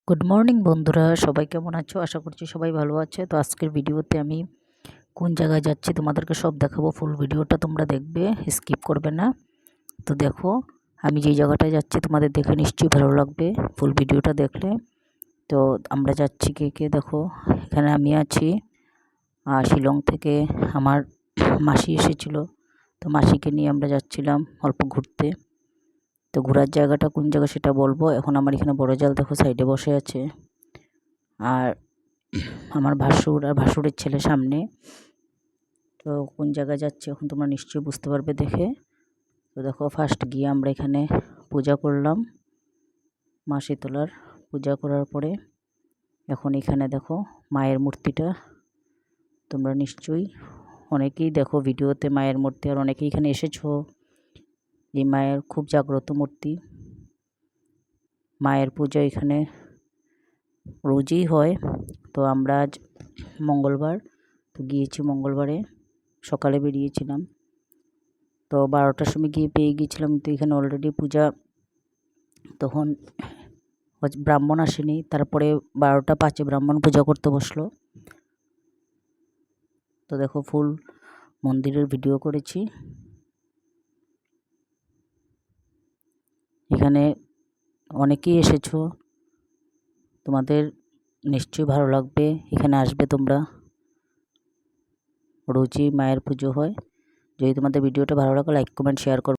Good morning বন্ধুরা, সবাই কেমন আছো? আশা করছি সবাই ভালো আছে। তো আজকের ভিডিওতে আমি কোন জায়গায় যাচ্ছি তোমাদেরকে সব দেখাবো। ফুল ভিডিওটা তোমরা দেখবে, স্কিপ করবে না। তো দেখো, আমি যেই জায়গাটায় যাচ্ছি তোমাদের দেখে নিশ্চয়ই ভালো লাগবে ফুল ভিডিওটা দেখলে। তো আমরা যাচ্ছি কে কে দেখো। এখানে আমি আছি, শিলং থেকে আমার মাসি এসেছিলো। তো মাসিকে নিয়ে আমরা যাচ্ছিলাম অল্প ঘুরতে। তো ঘোরার জায়গাটা কোন জায়গা সেটা বলবো। এখন আমার এখানে বড় জাল দেখো সাইডে বসে আছে, আর আমার ভাসুর আর ভাসুরের ছেলে সামনে। তো কোন জায়গায় যাচ্ছি এখন তোমরা নিশ্চয়ই বুঝতে পারবে দেখে। তো দেখো, ফার্স্ট গিয়ে আমরা এখানে পূজা করলাম, মা শীতলার পূজা করার পরে এখন এখানে দেখো মায়ের মূর্তিটা। তোমরা নিশ্চয়ই অনেকেই দেখো ভিডিওতে মায়ের মূর্তি, আর অনেকেই এখানে এসেছো। এই মায়ের খুব জাগ্রত মূর্তি। মায়ের পূজা এখানে রোজই হয়। তো আমরা আজ মঙ্গলবার, তো গিয়েছি মঙ্গলবারে সকালে বেরিয়েছিলাম। তো 12টার সময় গিয়ে পেয়ে গিয়েছিলাম। তো এখানে অলরেডি পূজা, তখন ব্রাহ্মণ আসেনি। তারপরে 12টা 5-এ ব্রাহ্মণ পূজা করতে বসলো। তো দেখো, ফুল মন্দিরের ভিডিও করেছি। এখানে অনেকেই এসেছো, তোমাদের নিশ্চয়ই ভালো লাগবে। এখানে আসবে তোমরা, রোজই মায়ের পুজো হয়। যদি তোমাদের ভিডিওটা ভালো লাগে লাইক কমেন্ট শেয়ার করবে।